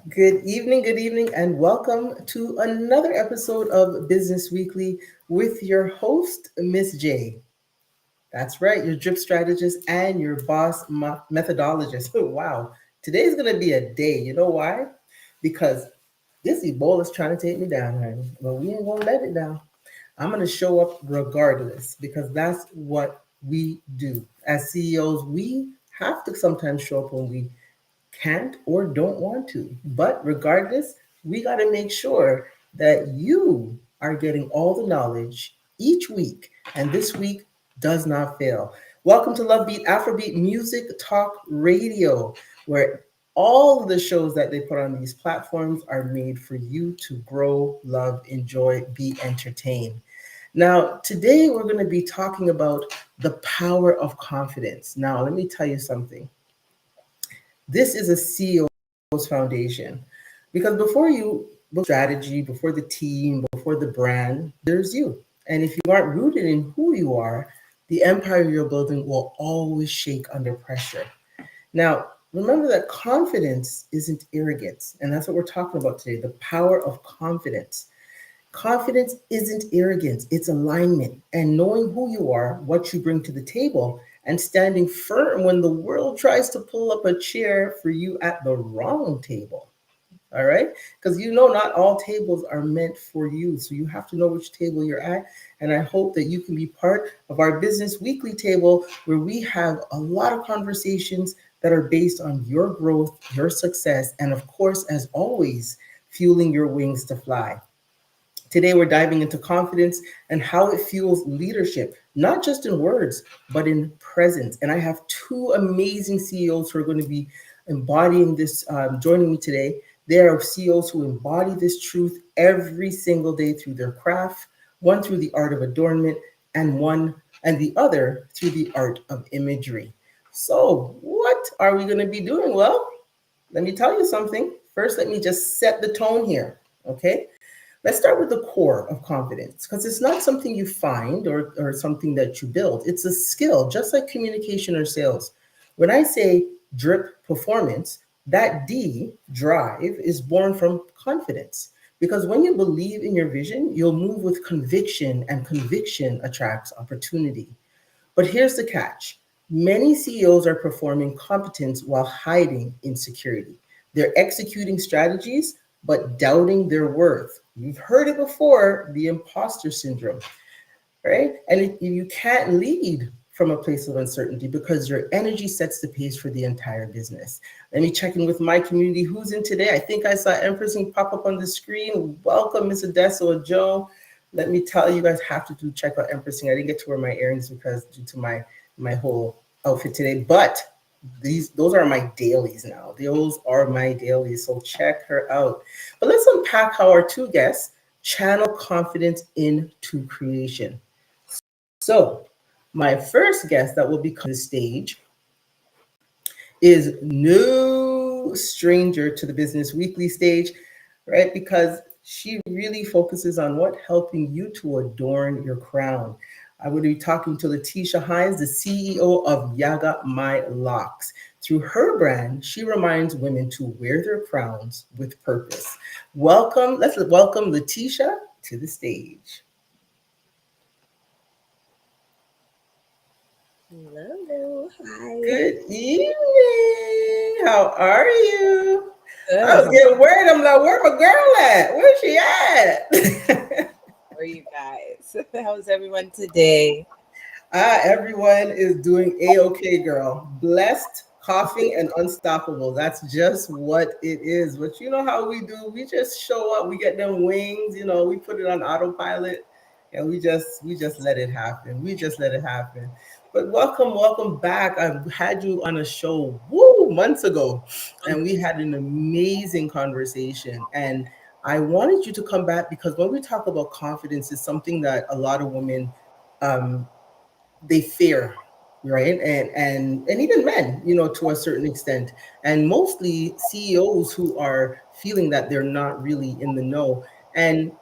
good evening, and welcome to another episode of Business Weekly with your host, Miss J. That's right, your drip strategist and your boss methodologist. Wow, today's gonna be a day. You know why? Because this Ebola is trying to take me down, honey. But we ain't gonna let it down. I'm gonna show up regardless because that's what we do. As CEOs, we have to sometimes show up when we can't or don't want to. But regardless, we got to make sure that you are getting all the knowledge each week, and this week does not fail. Welcome to Love Beat Afrobeat Music Talk Radio, where all the shows that they put on these platforms are made for you to grow, love, enjoy, be entertained. Now, today we're going to be talking about the power of confidence. Now, let me tell you something. This is a CEO's foundation because before you build strategy, before the team, before the brand, there's you. And if you aren't rooted in who you are, the empire you're building will always shake under pressure. Now, remember that confidence isn't arrogance. And that's what we're talking about today, the power of confidence. Confidence isn't arrogance, it's alignment and knowing who you are, what you bring to the table, and standing firm when the world tries to pull up a chair for you at the wrong table. All right? Because you know not all tables are meant for you. So you have to know which table you're at. And I hope that you can be part of our Business Weekly table where we have a lot of conversations that are based on your growth, your success, and of course, as always, fueling your wings to fly. Today, we're diving into confidence and how it fuels leadership, not just in words, but in presence. And I have two amazing CEOs who are going to be embodying this, joining me today. They are CEOs who embody this truth every single day through their craft, one through the art of adornment, and the other through the art of imagery. So, what are we going to be doing? Well, let me tell you something. First, let me just set the tone here. Okay. Let's start with the core of confidence because it's not something you find or something that you build. It's a skill, just like communication or sales. When I say drip performance, that D, drive, is born from confidence. Because when you believe in your vision, you'll move with conviction, and conviction attracts opportunity. But here's the catch many CEOs are performing competence while hiding insecurity. They're executing strategies, but doubting their worth. You've heard it before, the imposter syndrome, right? And you can't lead from a place of uncertainty because your energy sets the pace for the entire business. Let me check in with my community. Who's in today? I think I saw Empressing pop up on the screen. Welcome, Miss Odessa or Joe. Let me tell you, you guys have to do check out Empressing. I didn't get to wear my earrings because due to my whole outfit today, but those are my dailies now. Those are my dailies. So check her out. But let's unpack how our two guests channel confidence into creation. So my first guest that will be coming to the stage is no stranger to the Business Weekly stage, right? Because she really focuses on what helping you to adorn your crown. I will be talking to Letitia Hines, the CEO of Yaga My Locks. Through her brand, she reminds women to wear their crowns with purpose. Welcome, let's welcome Letitia to the stage. Hello. Hi. Good evening. How are you? I Good. was getting worried. I'm like, where my girl at? Where's she at? How are you guys? How's everyone today? Everyone is doing a-okay, girl. Blessed, coughing, and unstoppable. That's just what it is. But you know how we do. We just show up. We get them wings. We put it on autopilot, and we just let it happen. We just let it happen. But welcome back. I had you on a show months ago, and we had an amazing conversation. And I wanted you to come back because when we talk about confidence, it's something that a lot of women um, they fear, right? And even men, to a certain extent, and mostly CEOs who are feeling that they're not really in the know. And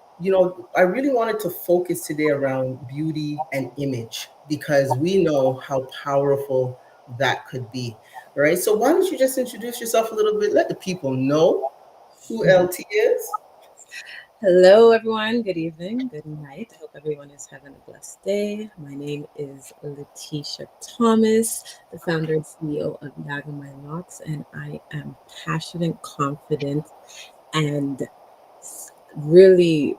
I really wanted to focus today around beauty and image because we know how powerful that could be, right? So why don't you just introduce yourself a little bit, let the people know Who LT is? Hello, everyone. Good evening. Good night. I hope everyone is having a blessed day. My name is Letitia Thomas, the founder and CEO of Yaga My Locks, and I am passionate, confident, and really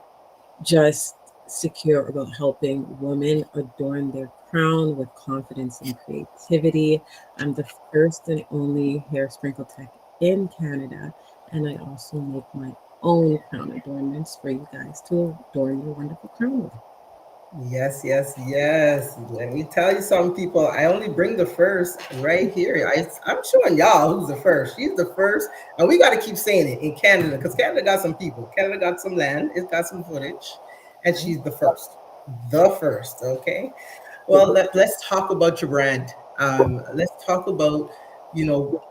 just secure about helping women adorn their crown with confidence and creativity. I'm the first and only hair sprinkle tech in Canada, and I also make my own crown adornments for you guys to adorn your wonderful crown with. Yes, yes, yes. Let me tell you something, people. I only bring the first right here. I'm showing y'all who's the first. She's the first, and we got to keep saying it in Canada because Canada got some people. Canada got some land. It's got some footage, and Okay? she's the first. The first. Okay. Well, let's talk about your brand. Let's talk about, you know,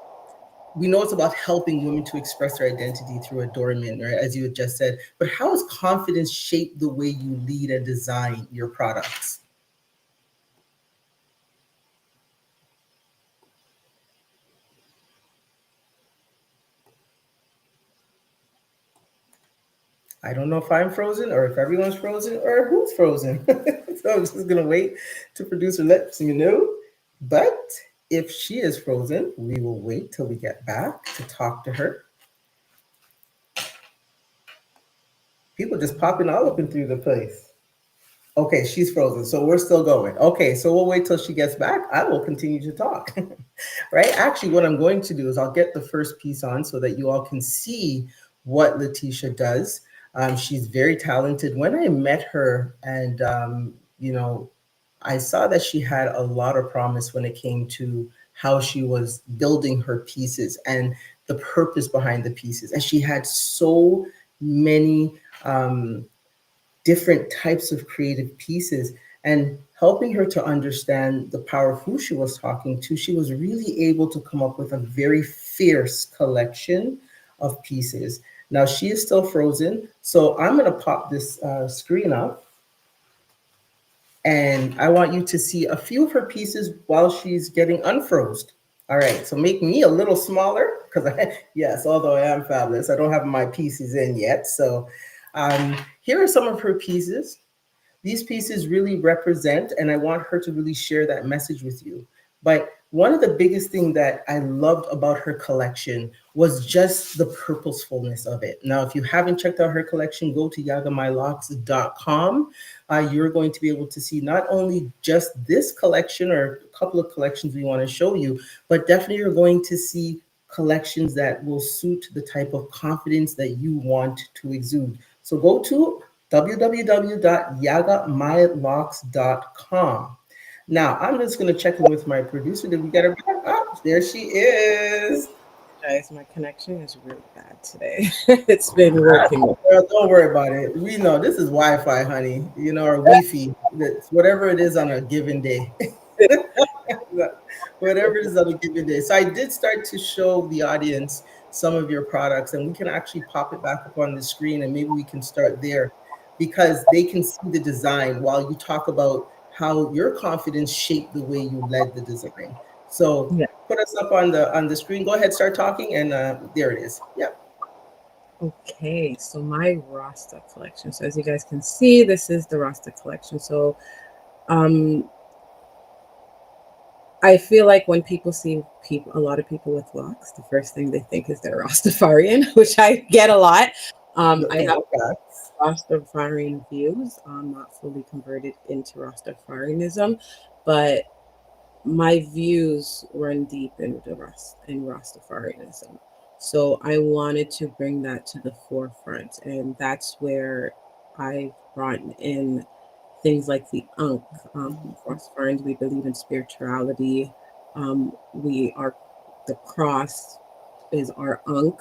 we know it's about helping women to express their identity through adornment, right? As you had just said. But how has confidence shaped the way you lead and design your products? I don't know if I'm frozen or if everyone's frozen or who's frozen. So I'm just gonna wait to producer let me know. But if she is frozen, we will wait till we get back to talk to her. People just popping all up and through the place. Okay, she's frozen, so we're still going. Okay, so we'll wait till she gets back. I will continue to talk. Right? Actually, what I'm going to do is I'll get the first piece on so that you all can see what Letitia does. She's very talented. When I met her, and I saw that she had a lot of promise when it came to how she was building her pieces and the purpose behind the pieces. And she had so many different types of creative pieces, and helping her to understand the power of who she was talking to, she was really able to come up with a very fierce collection of pieces. Now she is still frozen, so I'm going to pop this screen up, and I want you to see a few of her pieces while she's getting unfrozen. All right, so make me a little smaller because yes, although I am fabulous, I don't have my pieces in yet. So here are some of her pieces. These pieces really represent, and I want her to really share that message with you. But one of the biggest things that I loved about her collection was just the purposefulness of it. Now, if you haven't checked out her collection, go to yagamylocks.com. You're going to be able to see not only just this collection or a couple of collections we want to show you, but definitely you're going to see collections that will suit the type of confidence that you want to exude. So go to www.yagamylocks.com. Now, I'm just going to check in with my producer. Did we get her back? Oh, there she is. Guys, my connection is really bad today. It's been working. Girl, don't worry about it. We know this is Wi-Fi, honey. You know, or Wi-Fi. It's whatever it is on a given day. Whatever it is on a given day. So I did start to show the audience some of your products, and we can actually pop it back up on the screen, and maybe we can start there because they can see the design while you talk about how your confidence shaped the way you led the design. So Yeah. put us up on the screen. Go ahead, start talking, and there it is. Yep. Okay, so my Rasta collection. So as you guys can see, this is the Rasta collection. So um I feel like when people see people, a lot of people with locks, the first thing they think is they're Rastafarian, which I get a lot. I have Okay. Rastafarian views. I'm not fully converted into Rastafarianism, but my views run deep in Rastafarianism. So I wanted to bring that to the forefront, and that's where I brought in things like the Ankh. Rastafarians, we believe in spirituality. We are the cross is our Ankh.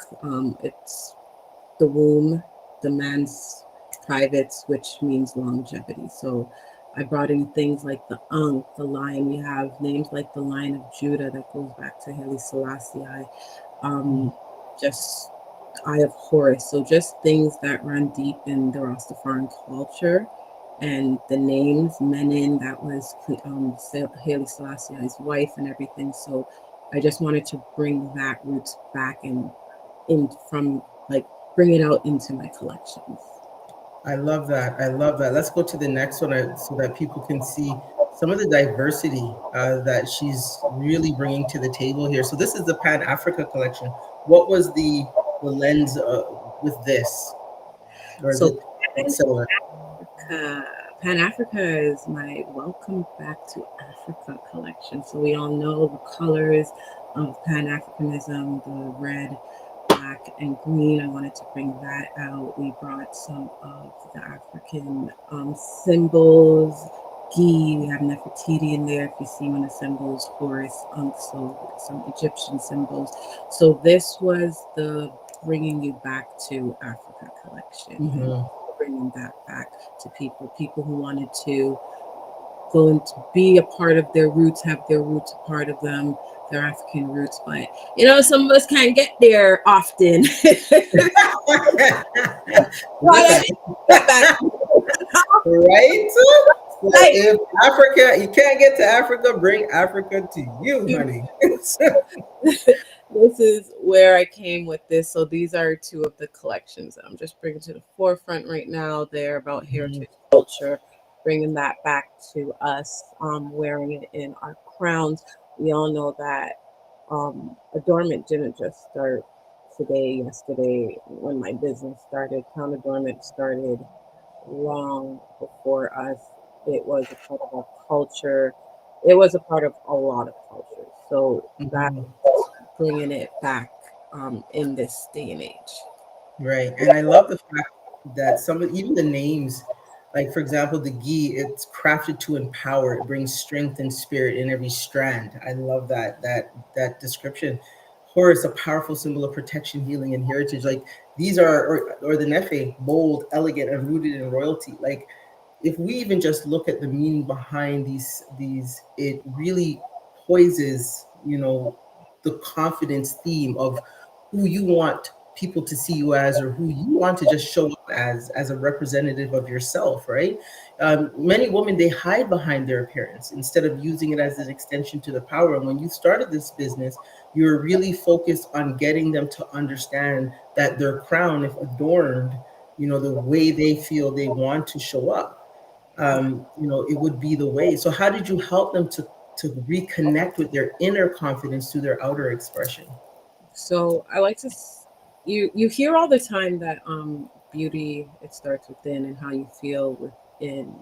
It's the womb, the man's privates, which means longevity. So I brought in things like the Ankh, the lion. We have names like the Lion of Judah that goes back to Haile Selassie. Um, just Eye of Horus. So just things that run deep in the Rastafarian culture. And the names, Menin, that was Haile Selassie's wife and everything. So I just wanted to bring that roots back in from like bring it out into my collections. I love that. I love that. Let's go to the next one so that people can see some of the diversity that she's really bringing to the table here. So this is the Pan Africa collection. What was the lens with this, or So the silhouette? Africa. Pan Africa is my Welcome Back to Africa collection. So we all know the colors of Pan Africanism, the red, black, and green. I wanted to bring that out. We brought some of the African symbols. Gi, we have Nefertiti in there. If you see one of the symbols, Horus, Ankh, so some Egyptian symbols. So this was the bringing you back to Africa collection, and Hmm. bringing that back to people who wanted to go and to be a part of their roots, have their roots a part of them, their African roots. But some of us can't get there often. But I Listen, need to get back. right? So Like, if Africa, you can't get to Africa, bring Africa to you, honey. this is where I came with this. So these are two of the collections that I'm just bringing to the forefront right now. They're about Mhm. heritage culture, bringing that back to us, wearing it in our crowns. We all know that adornment didn't just start today, yesterday, when my business started. Crown adornment started long before us. It was a part of our culture. It was a part of a lot of cultures. So that Mhm. bringing it back in this day and age. Right. And I love the fact that some of even the names, like for example, the gi, it's crafted to empower. It brings strength and spirit in every strand. I love that description. Horus, a powerful symbol of protection, healing, and heritage. Like these are, or the Nefe, bold, elegant, and rooted in royalty. Like if we even just look at the meaning behind these, it really poises, the confidence theme of who you want people to see you as, or who you want to just show up as a representative of yourself, right? Many women, they hide behind their appearance instead of using it as an extension to the power. And when you started this business, you were really focused on getting them to understand that their crown, if adorned, the way they feel they want to show up, it would be the way. So how did you help them to reconnect with their inner confidence through their outer expression? So I like to you hear all the time that beauty, it starts within, and how you feel within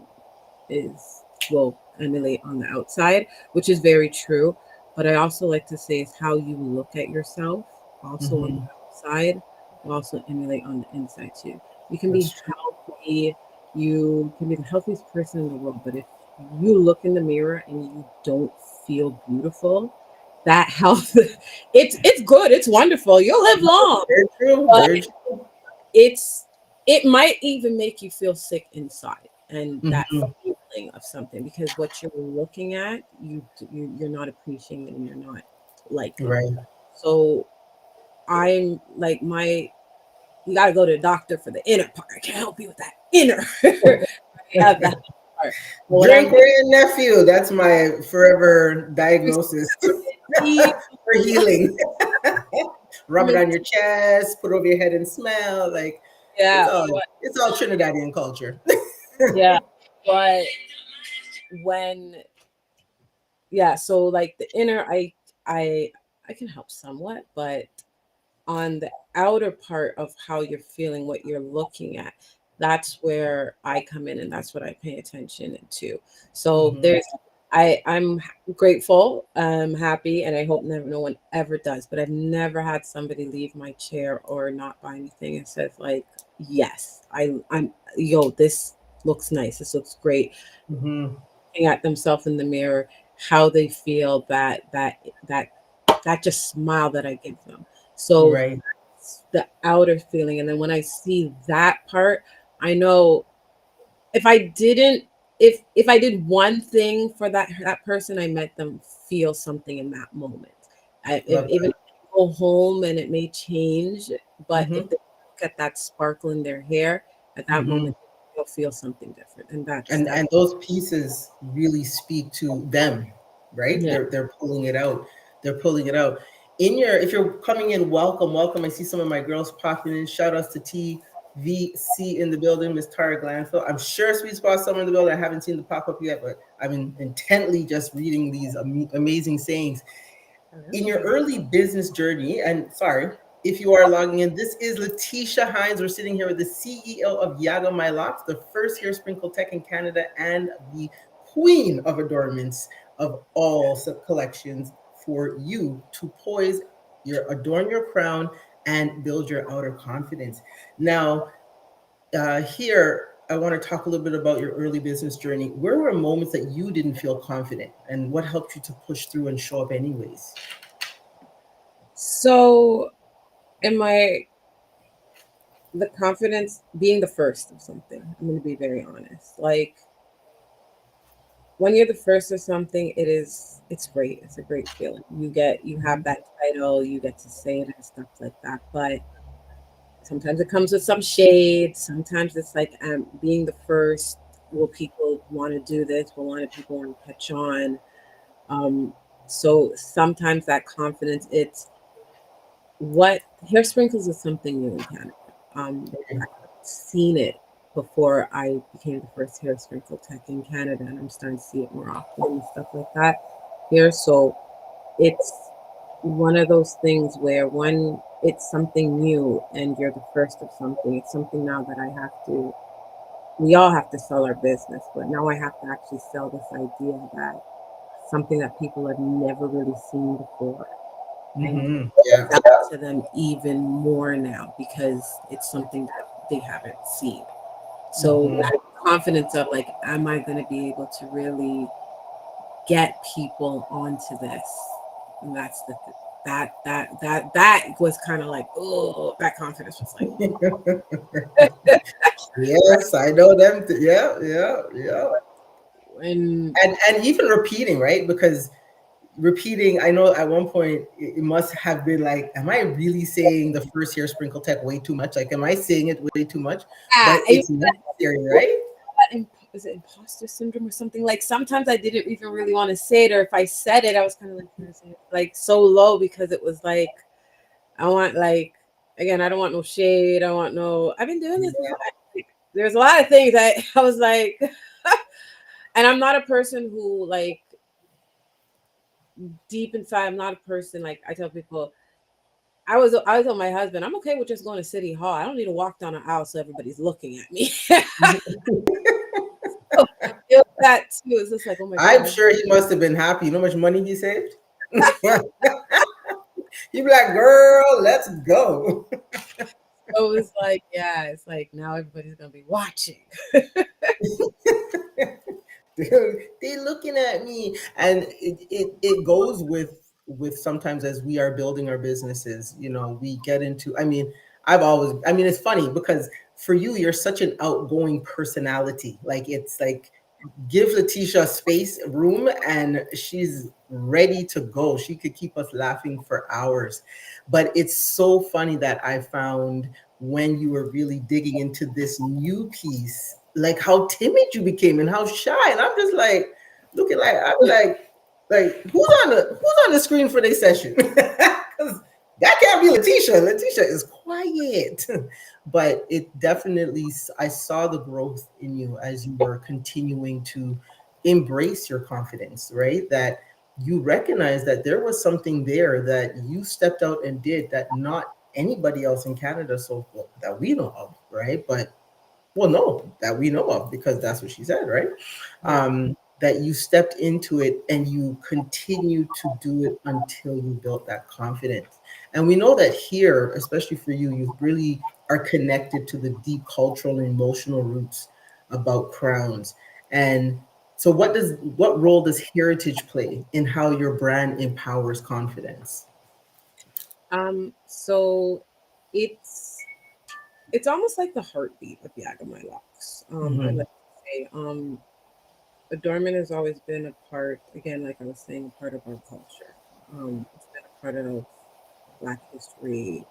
is will emulate on the outside, which is very true. But I also like to say is how you look at yourself, also on Hmm. the outside, will also emulate on the inside too. You can That's be true. healthy, you can be the healthiest person in the world, but if you look in the mirror and you don't feel beautiful, that health it's good, it's wonderful, you'll live long, Very true. but Very true. it's it might even make you feel sick inside, and that Hmm. feeling of something, because what you're looking at, you're not appreciating, and you're not liking. Right. So I'm like, my you got to go to the doctor for the inner part. I can't help you with that inner. I have that part, but what Drink I'm for your nephew. That's my forever diagnosis vitamin for healing. Rub it C, on your chest, put over your head and smell. Like it's yeah, all it's all Trinidadian culture. yeah, but when yeah, so like the inner, I I can help somewhat, but on the outer part of how you're feeling, what you're looking at, that's where I come in, and that's what I pay attention to. So Hmm. I'm grateful, I'm happy, and I hope never, no one ever does, but I've never had somebody leave my chair or not buy anything and says like, yes, I'm yo, this looks nice, this looks great, Hmm. looking at themselves in the mirror, how they feel, that that just smile that I give them. So Right. that's the outer feeling. And then when I see that part, I know if I didn't if I did one thing for that person, I met them feel something in that moment. If, Love even if they go home and it may change, that. but Hmm. if they look at that sparkle in their hair at that Hmm. moment, they'll feel something different. And and that's those pieces really speak to them, right? yeah. They're pulling it out. They're pulling it out. If you're coming in, welcome, welcome. I see some of my girls popping in. Shout outs to TVC in the building, Miss Tara Glanville. I'm sure Sweet Spot somewhere in the building. I haven't seen the pop up yet, but I've been intently just reading these amazing sayings. In your Hello. early business journey, and sorry, if you are logging in, this is Letitia Hines. We're sitting here with the CEO of Yaga My Locks, the first hair sprinkle tech in Canada, and the queen of adornments of all collections for you to adorn your crown and build your outer confidence. Now, here, I want to talk a little bit about your early business journey. Where were moments that you didn't feel confident, and what helped you to push through and show up anyways? So, am I the confidence being the first of something? I'm going to be very honest. Like when you're the first of something, it's great. It's a great feeling. You have that title, you get to say it and stuff like that. But sometimes it comes with some shade. Sometimes it's like being the first. Will people want to do this? Will want people want to catch on? Um, so sometimes that confidence, it's what hair sprinkles is something new in Canada. I've seen it before I became the first hair sprinkle tech in Canada, and I'm starting to see it more often and stuff like that here. So it's one of those things where when it's something new and you're the first of something, it's something now that we all have to sell our business, but now I have to actually sell this idea that something that people have never really seen before and Yeah. sell it to them even more now because it's something that they haven't seen. So Hmm. that confidence of like, am I going to be able to really get people onto this? And that's that was kind of like, oh, that confidence was like, Yes, I know them. Yeah, yeah, yeah. and And even repeating, right? Because repeating, I know at one point it must have been like, am I really saying the first year sprinkle tech way too much? Like, am I saying it way too much? But I it's necessary, right? is it imposter syndrome or something? Like sometimes I didn't even really want to say it, or if I said it, I was kind of like, "Can I say it?" Like so low because it was like I want like again, I don't want no shade. I want no. I've been doing this before. Like, there's a lot of things I was like, and I'm not a person who like deep inside. I'm not a person like I tell people. I was on my husband. I'm okay with just going to City Hall. I don't need to walk down an aisle so everybody's looking at me. So it was that too. It's just like, oh my I'm god. sure he must have been happy. You know how much money he saved? He'd be like, girl, let's go. So it was like, yeah, it's like now everybody's gonna be watching. They looking at me, and it goes with sometimes as we are building our businesses, we get into, I mean it's funny because for you, you're such an outgoing personality. Like, it's like, give Letitia space, room, and she's ready to go. She could keep us laughing for hours. But it's so funny that I found when you were really digging into this new piece, like how timid you became and how shy. And I'm just like, looking like, I'm like who's on the screen for this session? Because that can't be Letitia. Letitia is quiet. But it definitely, I saw the growth in you as you were continuing to embrace your confidence, right? That you recognize that there was something there that you stepped out and did that not anybody else in Canada, so well, that we know of, right? But well, no, that we know of, because that's what she said, right? Yeah. That you stepped into it and you continued to do it until you built that confidence. And we know that here, especially for you, you really are connected to the deep cultural and emotional roots about crowns. And so, what role does heritage play in how your brand empowers confidence? So it's it's almost like the heartbeat of Yagamai Locks. I Hmm. like to say, adornment has always been a part, again, like I was saying, a part of our culture. It's been a part of Black history.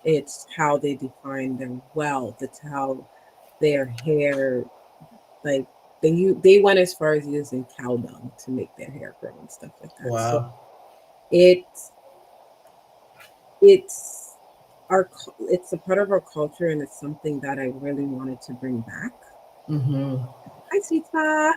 It's how they define their wealth. It's how their hair, like they went as far as using cow dung to make their hair grow and stuff like that. So Wow. it it's it's a part of our culture, and it's something that I really wanted to bring back. Mm-hmm. Hi, sweet spot.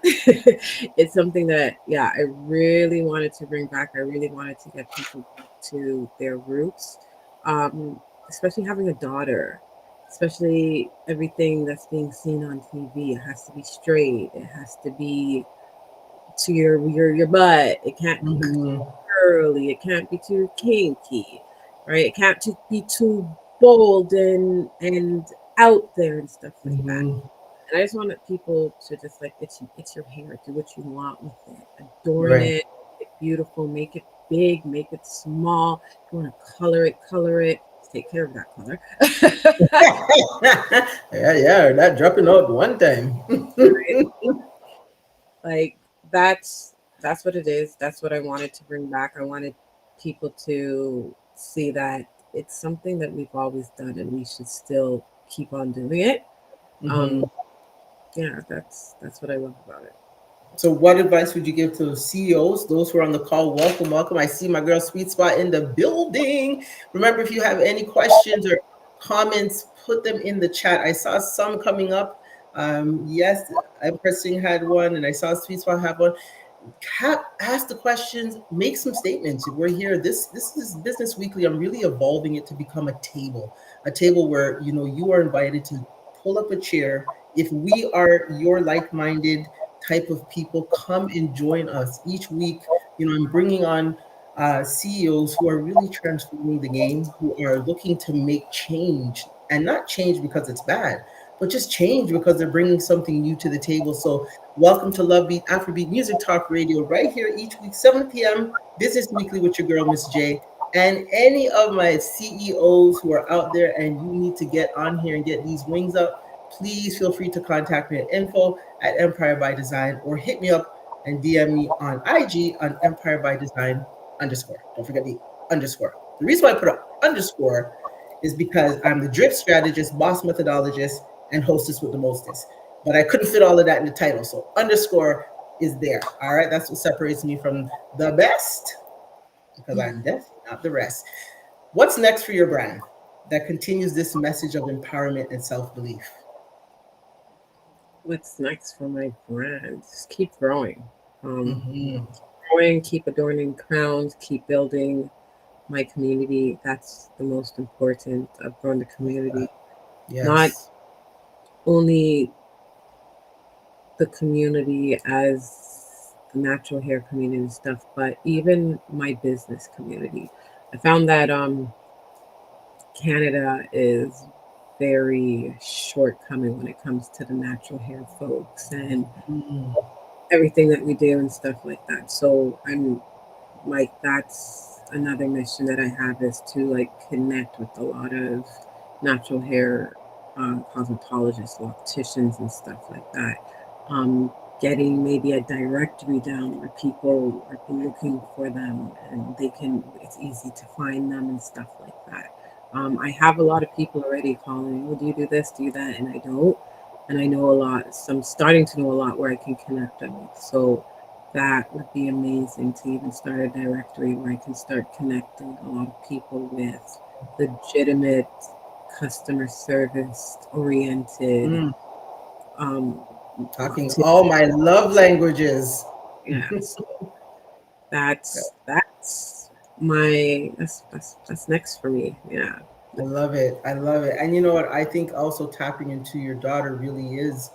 It's something that, yeah, I really wanted to bring back. I really wanted to get people back to their roots, um, especially having a daughter, especially everything that's being seen on TV. It has to be straight. It has to be to your butt. It can't be Mm-hmm. curly. It can't be too kinky, right? It can't be too bold and out there and stuff like that. Mm-hmm. And I just wanted people to just like it's your hair, do what you want with it, adorn Right. it, make it beautiful, make it big, make it small. If you want to color it, color it. Just take care of that color. Yeah, yeah, that dropping out one time. Like that's that's what it is. That's what I wanted to bring back. I wanted people to see that it's something that we've always done, and we should still keep on doing it. Hmm. Um, yeah, that's what I love about it. So, what advice would you give to CEOs, those who are on the call? Welcome, welcome. I see my girl Sweet Spot in the building. Remember, if you have any questions or comments, put them in the chat. I saw some coming up. Yes, Empress Singh had one, and I saw Sweet Spot have one. Ask the questions, make some statements. We're here. This is Business Weekly. I'm really evolving it to become a table where you are invited to pull up a chair. If we are your like-minded type of people, come and join us each week. I'm bringing on CEOs who are really transforming the game, who are looking to make change, and not change because it's bad, but just change because they're bringing something new to the table. So welcome to Love Beat Afrobeat Music Talk Radio right here each week, 7 p.m. Business Weekly with your girl, Miss J. And any of my CEOs who are out there and you need to get on here and get these wings up, please feel free to contact me at info Empire by Design or hit me up and DM me on IG on Empire by Design underscore. Don't forget the underscore. The reason why I put an underscore is because I'm the drip strategist, boss methodologist, and hostess with the mostest. But I couldn't fit all of that in the title. So underscore is there. All right. That's what separates me from the best because I'm definitely not the rest. What's next for your brand that continues this message of empowerment and self belief? What's next for my brand? Just keep growing. Um, Mm-hmm. growing, keep adorning crowns, keep building my community. That's the most important. I've grown the community, not Yes. only the community as the natural hair community and stuff, but even my business community. I found that Canada is very shortcoming when it comes to the natural hair folks and Mm-hmm. everything that we do and stuff like that. So I'm like that's another mission that I have is to like connect with a lot of natural hair cosmetologists, opticians, and stuff like that. Um, Getting maybe a directory down where people are looking for them and they can it's easy to find them and stuff like that. I have a lot of people already calling, well, do you do this, do that, and I don't. And I know a lot. So I'm starting to know a lot where I can connect them with. So that would be amazing to even start a directory where I can start connecting a lot of people with legitimate customer service oriented Mm. um Talking all optician. my love languages. Yeah, so that's my that's next for me. Yeah. I love it. I love it. And you know what? I think also tapping into your daughter really is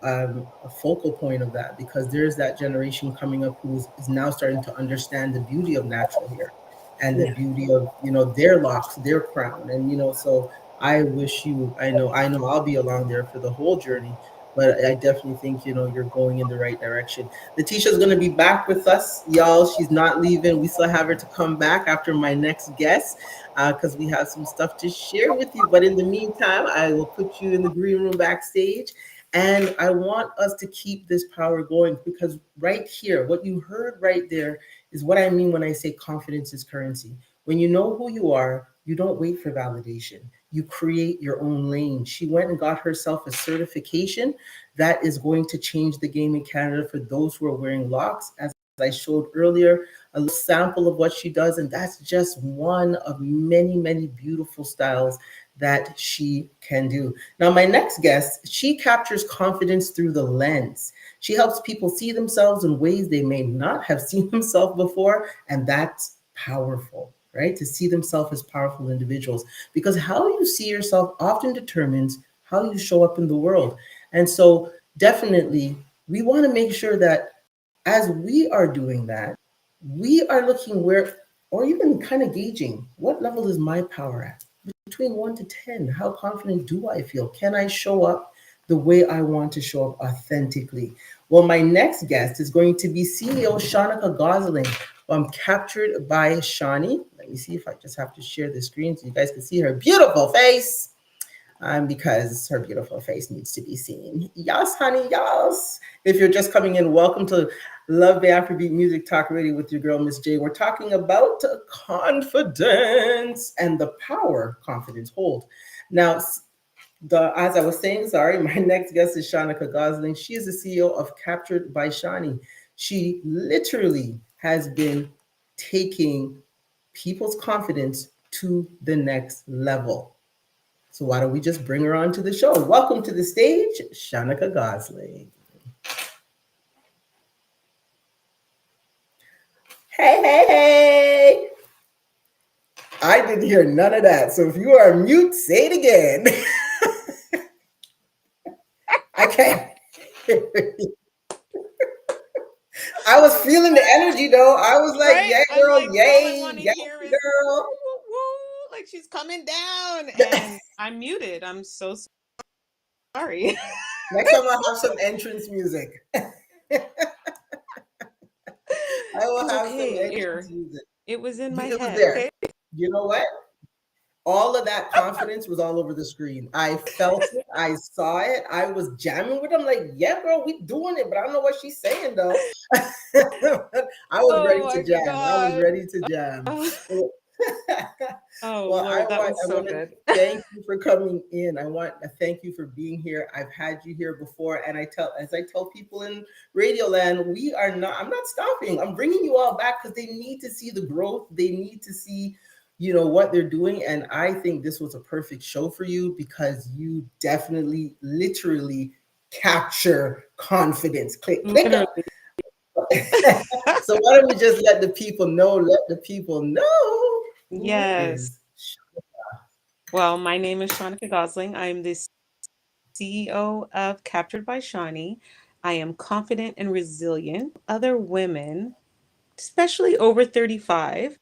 a focal point of that because there's that generation coming up who is now starting to understand the beauty of natural hair and the Yeah. beauty of their locks, their crown, and so I wish you. I know I'll be along there for the whole journey, but I definitely think you're going in the right direction. Letitia's going to be back with us, y'all. She's not leaving. We still have her to come back after my next guest because we have some stuff to share with you. But in the meantime, I will put you in the green room backstage and I want us to keep this power going because right here, what you heard right there is what I mean when I say confidence is currency. When you know who you are, you don't wait for validation. You create your own lane. She went and got herself a certification that is going to change the game in Canada for those who are wearing locks. As I showed earlier, little sample of what she does, and that's just one of many, many beautiful styles that she can do. Now, my next guest, she captures confidence through the lens. She helps people see themselves in ways they may not have seen themselves before, and that's powerful, right? To see themselves as powerful individuals, because how you see yourself often determines how you show up in the world. And so, definitely, we want to make sure that as we are doing that, we are looking where, or even kind of gauging what level is my power at? Between 1 to 10, how confident do I feel? Can I show up the way I want to show up authentically? Well, my next guest is going to be CEO Shanika Gosling. I'm captured by Shawnee. Let me see if I just have to share the screen so you guys can see her beautiful face, because her beautiful face needs to be seen. Yes, honey, yes. If you're just coming in, welcome to Love the Afrobeat Music Talk Radio with your girl, Miss J. We're talking about confidence and the power confidence hold. Now, as I was saying, sorry, my next guest is Shanika Gosling. She is the CEO of Captured by Shawnee. She literally has been taking people's confidence to the next level. So why don't we just bring her on to the show? Welcome to the stage, Shanika Gosling. Hey, hey, hey. I didn't hear none of that. So if you are mute, say it again. I can't. I was feeling the energy though. I was like, Right? yay, I'm girl, like, all I yay, want to yay, hear is woo, girl. woo, woo, like she's coming down, and I'm muted. I'm so sorry. Next time I'll have some entrance music. I will It's have some okay. entrance music. It was in my It was head. there. Okay. You know what? All of that confidence was all over the screen. I felt it. I saw it. I was jamming with them. Like, yeah, girl, we doing it. But I don't know what she's saying though. I was Oh ready my to jam. I was god. ready to jam. Oh, oh Well, Lord, that I was so want to good. thank you for coming in. I want to thank you for being here. I've had you here before, and as I tell people in Radio Land, we are not. I'm not stopping. I'm bringing you all back because they need to see the growth. They need to see, what they're doing, and I think this was a perfect show for you because you definitely, literally capture confidence. Click, click up. Literally. So why don't we just let the people know? Let the people know who Yes. is. Well, my name is Shanika Gosling. I'm the CEO of Captured by Shawnee. I am confident and resilient. Other women, especially over 35,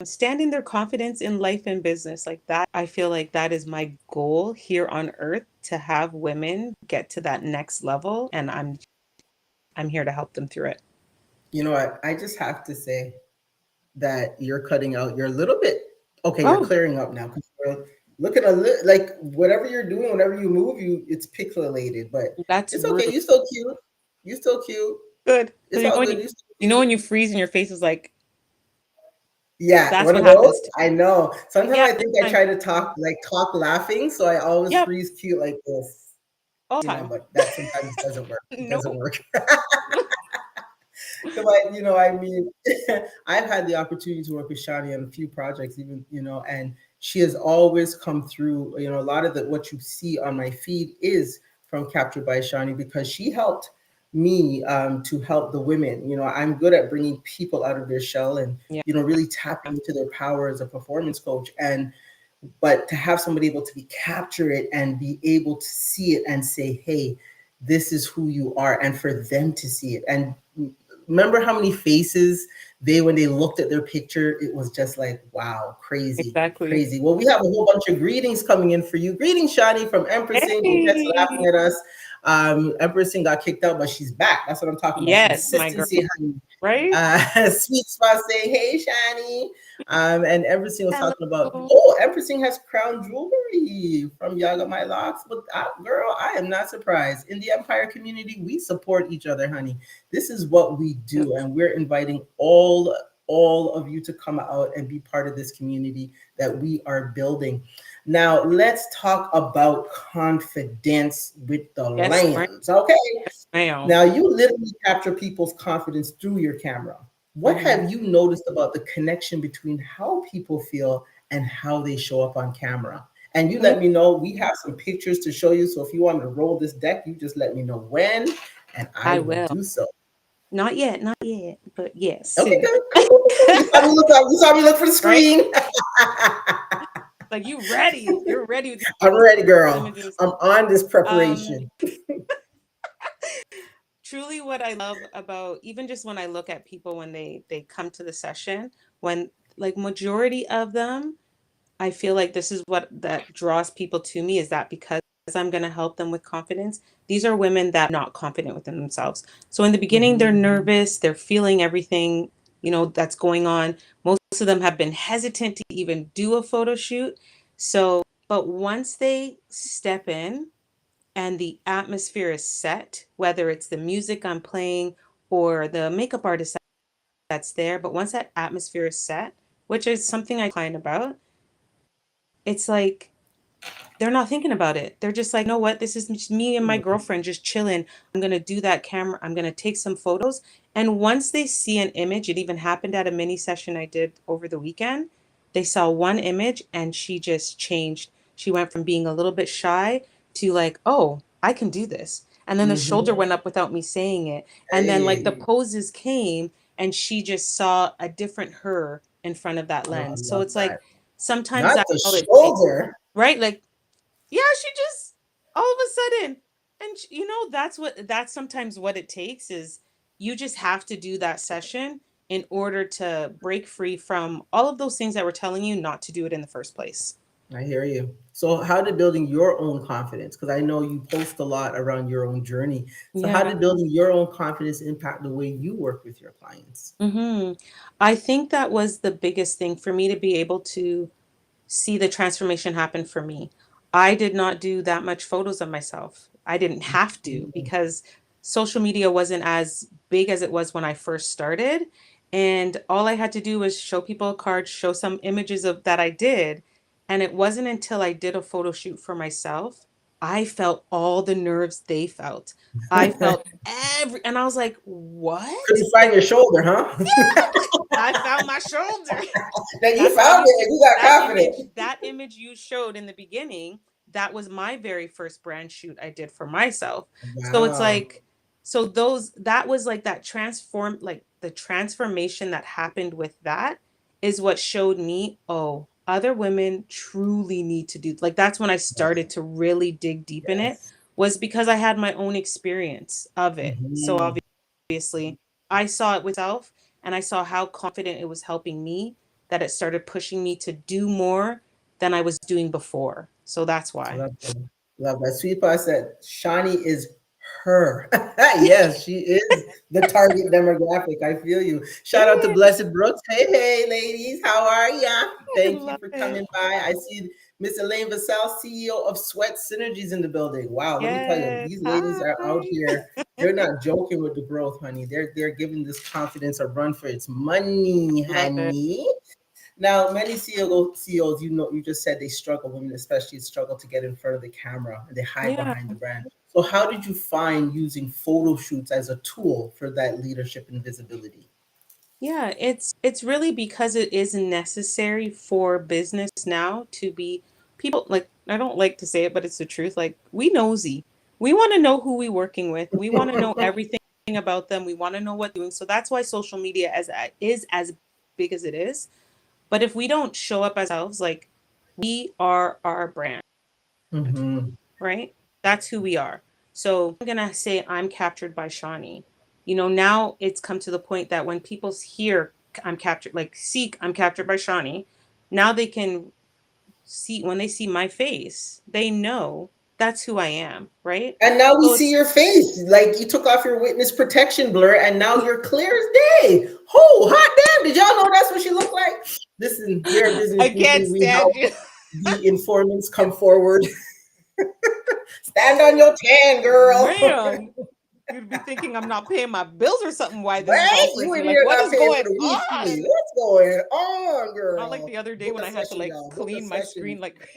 standing their confidence in life and business like that. I feel like that is my goal here on earth, to have women get to that next level, and I'm here to help them through it. You know what? I just have to say that you're cutting out. You're a little bit okay. You're Oh, clearing up now because you're looking a little like whatever you're doing, whenever you move, it's pixelated. But that's it's okay. rude. You're still cute. You're still cute. Good. It's You know all when good. you, You're still you know cute. when you freeze and your face is like, Yeah, that's one what of those. happens to I know. Sometimes yeah, I think I I'm, try to talk laughing, so I always yeah, freeze cute like this. all the time. But that sometimes doesn't work. It No. doesn't work. But I mean, I've had the opportunity to work with Shani on a few projects, even and she has always come through. A lot of what you see on my feed is from Captured by Shani because she helped me to help the women. I'm good at bringing people out of their shell and Yeah. really tapping into their power as a performance coach. And but to have somebody able to be capture it and be able to see it and say, hey, this is who you are, and for them to see it. And remember how many faces when they looked at their picture, it was just like, wow, crazy, Exactly. crazy. Well, we have a whole bunch of greetings coming in for you. Greetings, Shani from Empress Singh, who gets Hey. laughing at us. Empress Singh got kicked out, but she's back. That's what I'm talking about. Yes, my girl. Consistency, honey. Right? Sweet Spot saying, hey, Shani. And everything was talking about, Hello. everything has crown jewelry from Yaga My Locks. But girl, I am not surprised. In the Empire community, we support each other, honey. This is what we Yep. do, and we're inviting all of you to come out and be part of this community that we are building. Now, let's talk about confidence with the Yes, ma'am. lens. Okay. Ma'am. Now, you literally capture people's confidence through your camera. What Hmm. have you noticed about the connection between how people feel and how they show up on camera? And you let me know. We have some pictures to show you. So if you want to roll this deck, you just let me know when, and I I will will. do so. Not yet, not yet, but yes, Okay, soon. good. Cool, cool, cool, cool. You saw me look up. You saw me look for the Right? screen. Like you ready. You're ready with I'm ready, these girl. images. I'm on this Um, preparation. truly what I love about even just when I look at people when they come to the session, when like majority of them, I feel like this is what that draws people to me is that because I'm going to help them with confidence. These are women that are not confident within themselves. So in the beginning they're Mhm. nervous, they're feeling everything, that's going on. Most of them have been hesitant to even do a photo shoot. So, but once they step in and the atmosphere is set, whether it's the music I'm playing or the makeup artist that's there, but once that atmosphere is set, which is something I client about, it's like they're not thinking about it. They're just like, you know what? This is just me and my girlfriend just chilling. I'm going to do that camera. I'm going to take some photos. And once they see an image, it even happened at a mini session I did over the weekend. They saw one image and she just changed. She went from being a little bit shy to like, oh, I can do this. And then the Mhm. shoulder went up without me saying it. And then like the Hey, poses came and she just saw a different her in front of that oh, I lens. So love it's that. like sometimes Not that's the all it takes, shoulder. right? Like yeah, she just all of a sudden, and that's sometimes what it takes is you just have to do that session in order to break free from all of those things that were telling you not to do it in the first place. I hear you. So, how did building your own confidence? Because I know you post a lot around your own journey. So, how Yeah. did building your own confidence impact the way you work with your clients? Hmm. I think that was the biggest thing for me to be able to see the transformation happen for me. I did not do that much photos of myself. I didn't have to Mhm. because social media wasn't as big as it was when I first started. And all I had to do was show people a card, show some images of that I did. And it wasn't until I did a photo shoot for myself, I felt all the nerves they felt. I felt and I was like, what? Couldn't find Like, your shoulder, huh? I found my shoulder. Then you That's how found you it see and you got confident. that image you showed in the beginning, that was my very first brand shoot I did for myself. So it's Wow. like so those that was like that transform like the transformation that happened with that is what showed me, oh, other women truly need to do like that's when I started to really dig deep in it Yes. was because I had my own experience of it. So Mhm. obviously I saw it with self and I saw how confident it was helping me that it started pushing me to do more than I was doing before. So that's why. Love that. Love that. Sweet Pie said Shawnee is her. Yes, she is the target demographic. I feel you. Shout out to Yeah, Blessed Brooks. Hey, hey, ladies. How are ya? I Thank you love for it. coming by. I see Miss Elaine Vassell, CEO of Sweat Synergies in the building. Wow, let me tell you, Yes. these ladies Hi. are out here. They're not joking with the growth, honey. They're giving this confidence a run for its money, Love it. honey. Now, many CEOs, you know, you just said they struggle, women especially struggle to get in front of the camera and they hide Yeah. behind the brand. So, how did you find using photo shoots as a tool for that leadership and visibility? Yeah, it's really because it is necessary for business now to be people like I don't like to say it, but it's the truth. Like we nosy. We want to know who we working with. We want to know everything about them. We want to know what they're doing. So that's why social media is as big as it is. But if we don't show up as ourselves, like we are our brand, Hmm. right? That's who we are. So I'm gonna say I'm captured by Shawnee. Now it's come to the point that when people hear I'm captured, like seek I'm captured by Shawnee, now they can see when they see my face, they know that's who I am, right? And now we So see it's your face. Like you took off your witness protection blur, and now you're clear as day. Oh, hot damn! Did y'all know that's what she looked like? Listen, here at Business I Weekly, can't we stand help you. the informants come forward. Stand on your tan, girl. Man, you'd be thinking I'm not paying my bills or something. Why this is all Right? You freaky? in Like, here what not is paying for going the weekly. on? What's going on, Not like girl? the other day Book when a I had to session, like y'all. Book a clean my session. screen. Like,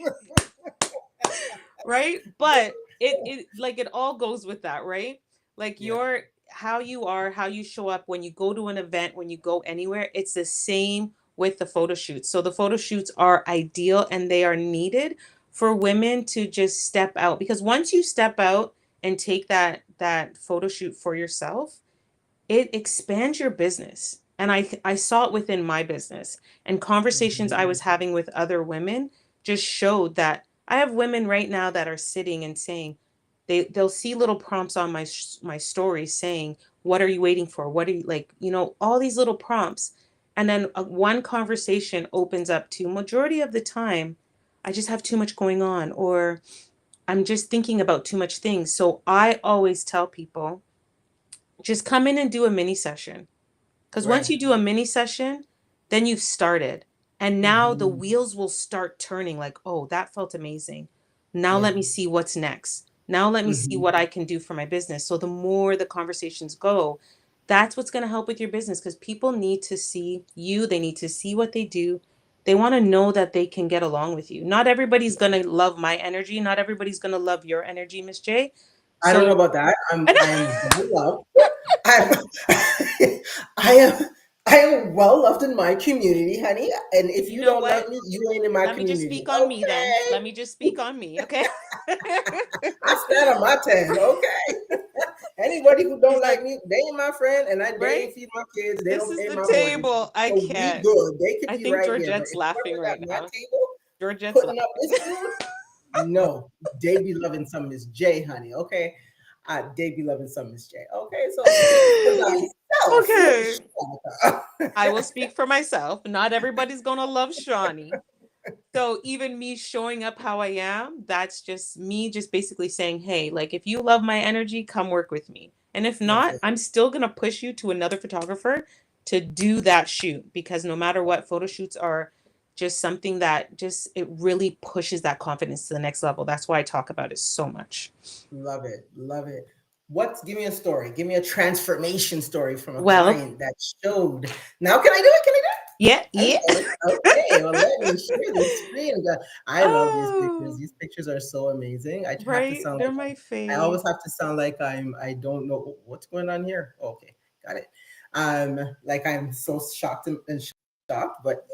right? But it like it all goes with that, right? Like Yeah. your how you are, how you show up when you go to an event, when you go anywhere, it's the same with the photo shoots. So the photo shoots are ideal and they are needed for women to just step out, because once you step out and take that photo shoot for yourself, it expands your business. And I saw it within my business, and conversations I Mhm. was having with other women just showed that I have women right now that are sitting and saying they'll see little prompts on my stories saying, what are you waiting for, what are you, like, all these little prompts. And then one conversation opens up to, majority of the time I just have too much going on, or I'm just thinking about too much things. So I always tell people, just come in and do a mini session. Because once Right. you do a mini session, then you've started. And now the Hmm. wheels will start turning like, oh, that felt amazing. Now Yeah. let me see what's next. Now let me see Hmm. what I can do for my business. So the more the conversations go, that's what's going to help with your business, because people need to see you. They need to see what they do. They want to know that they can get along with you. Not everybody's going to love my energy. Not everybody's going to love your energy, Miss J. I don't know So, about that. I am well loved. I'm I am I am well loved in my community, honey. And if you you know don't love what? me, you ain't in my Let me just community. speak on me then. Okay. Let me just speak on me, okay? I stand on my 10. Okay. Anybody who don't He's like like, me, they ain't my friend, and they right? ain't feed my kids. They This don't is pay the my mortgage. table. I So we can't. good. They could I be think right here. But Georgette's if laughing whoever's right at my now. table Georgette's putting up laughing. this food, no, they be loving some Miss J, honey. Okay. They be loving some Miss J. Okay. So speak for thyself. Okay. Shanika. I will speak for myself. Not everybody's going to love Shawnee. So even me showing up how I am, that's just me just basically saying, hey, like if you love my energy, come work with me. And if That's not, it. I'm still going to push you to another photographer to do that shoot, because no matter what, photo shoots are just something that just it really pushes that confidence to the next level. That's why I talk about it so much. Love it. Love it. Give me a story. Give me a transformation story from a Well, client that showed. Now, can I do it? Can I do it? yeah, I'm yeah. sorry. Okay, well, let me share this screen. I love these pictures. Oh, These pictures are so amazing. I have to right. sound They're like my I fave. always have to sound like I don't know what's going on here. Okay, got it. Like I'm so shocked and shocked, but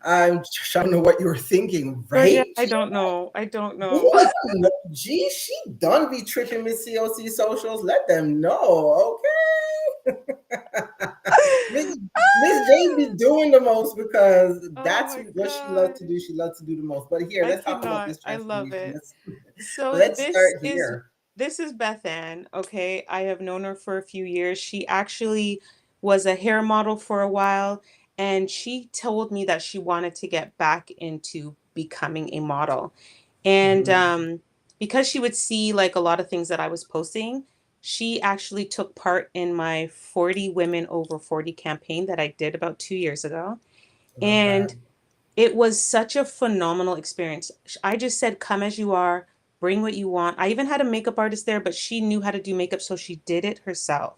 I'm trying to know what you were thinking, right? Georgia, I don't know. I don't know. What? No, gee, she done be tripping Miss COC socials. Let them know, okay? Miss Miss J be doing the most because Oh that's my what she loves God. to do. She loves to do the most. But here, I let's talk about cannot. this I love transformation. it. Let's So let's start here. this is Beth Ann, okay? I have known her for a few years. She actually was a hair model for a while, and she told me that she wanted to get back into becoming a model. And Mhm. because she would see like a lot of things that I was posting, she actually took part in my 40 Women Over 40 campaign that I did about 2 years ago. Love that. And it was such a phenomenal experience. I just said, come as you are, bring what you want. I even had a makeup artist there, but she knew how to do makeup, so she did it herself.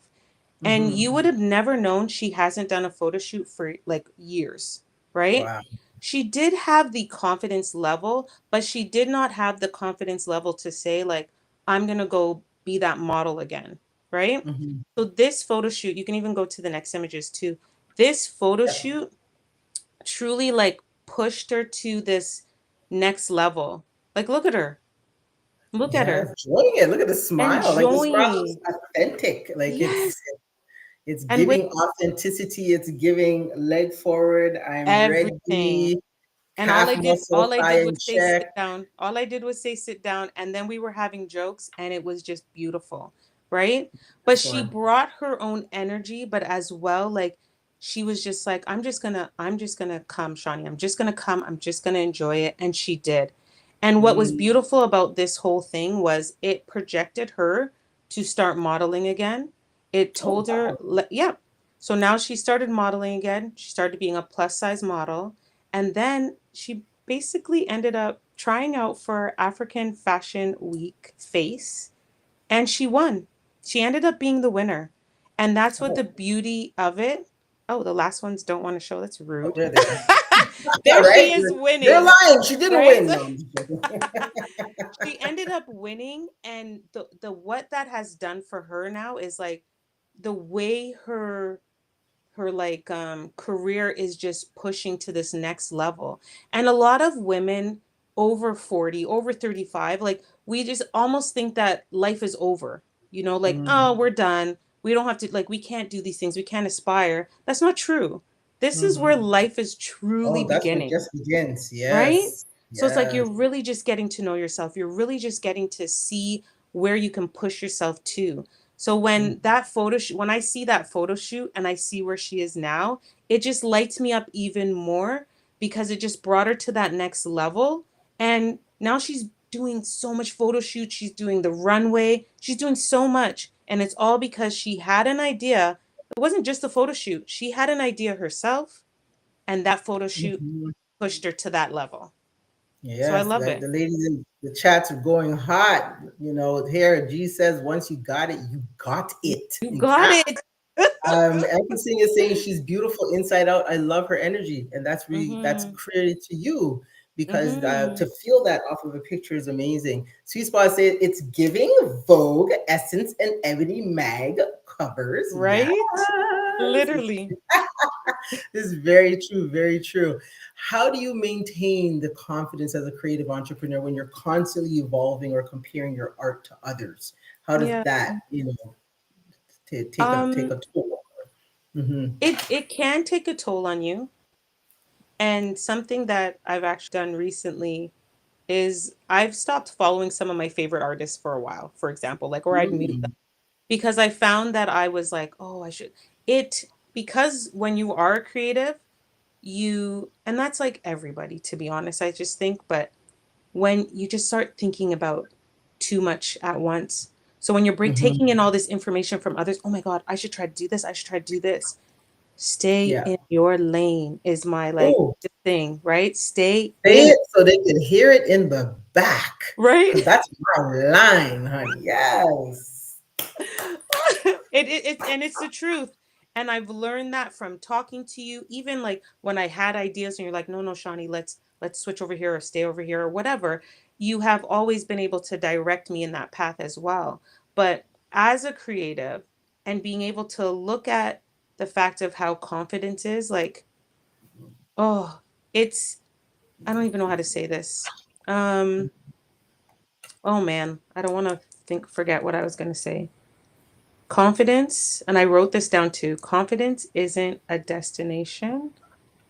And Hmm. you would have never known she hasn't done a photo shoot for like years, right? Wow. She did have the confidence level, but she did not have the confidence level to say, like, I'm going to go be that model again, right? Hmm. So, this photo shoot, you can even go to the next images too. This photo Yep. shoot truly like pushed her to this next level. Like, look at her. Look at Yeah, her. enjoying it. Look at the smile. Like the smile looks Enjoying. authentic. Like Yes. it's And with giving authenticity. It's giving leg forward. I'm everything. ready. And Calf muscle, all I thigh did was in say check. sit down. All I did was say sit down, and then we were having jokes, and it was just beautiful, right? But she Excellent. brought her own energy, but as well, like she was just like, I'm just gonna come, Shawnee. I'm just gonna come. I'm just gonna enjoy it, and she did. And what was Mm. beautiful about this whole thing was it projected her to start modeling again. It Oh told her, wow. yeah. So now she started modeling again. She started being a plus size model, and then she basically ended up trying out for African Fashion Week Face, and she won. She ended up being the winner. And that's what Oh, the beauty of it. Oh, the last ones don't want to show. That's oh, rude. there they are. All There right. she is You're winning, lying. She didn't right? win. No, I'm just joking. ended up winning, and the what that has done for her now is like the way her like career is just pushing to this next level. And a lot of women over 40, over 35, like we just almost think that life is over. You know, like, oh, Mm-hmm. we're done. We don't have to, like, we can't do these things. We can't aspire. That's not true. This is where Mm-hmm. life is truly Oh, that's where it beginning, just begins. right? Yes. So it's like Yes. you're really just getting to know yourself. You're really just getting to see where you can push yourself to. So when that photo shoot, when I see that photo shoot and I see where she is now, it just lights me up even more because it just brought her to that next level. And now she's doing so much photo shoots. She's doing the runway. She's doing so much. And it's all because she had an idea. It wasn't just a photo shoot. She had an idea herself, and that photo shoot Mhm. pushed her to that level. So I Yes, love the it. ladies in the chats are going hot. Here, G says, once you got it, you got it You in got cap. it. Everything is saying she's beautiful inside out. I love her energy, and that's Mhm. credit to you because to Mhm. feel that off of a picture is amazing. Sweet Spot said it's giving Vogue, Essence, and Ebony mag covers. Yes, Right? Literally. this is very true, very true. How do you maintain the confidence as a creative entrepreneur when you're constantly evolving or comparing your art to others? How does Yeah. that, take Um a toll? Hmm. it can take a toll on you. And something that I've actually done recently is I've stopped following some of my favorite artists for a while, for example, like, or I'd mute them because I found that I was like, oh, I should it because when you are creative, you and that's like everybody, to be honest, I just think, but when you just start thinking about too much at once. So when you're taking in Hmm. all this information from others, oh my God, I should try to do this. I should try to do this. Stay Yeah. in your lane is my like Oh, thing, right? Stay say in it, it so they can hear it in the back. right? Because that's my line, honey. Yes. And it's the truth. And I've learned that from talking to you, even like when I had ideas and you're like, no, no, Shawnee, let's switch over here or stay over here or whatever. You have always been able to direct me in that path as well. But as a creative and being able to look at the fact of how confidence is, like, oh, it's I don't even know how to say this. Um, oh man, I don't want to think forget what I was going to say. Confidence, and I wrote this down too. Confidence isn't a destination,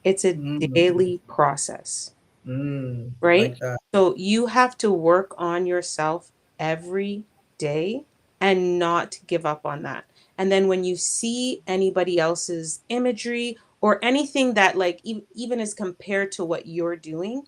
it's a Mm, daily process, right? like that. So you have to work on yourself every day and not give up on that. And then when you see anybody else's imagery or anything that like even is compared to what you're doing,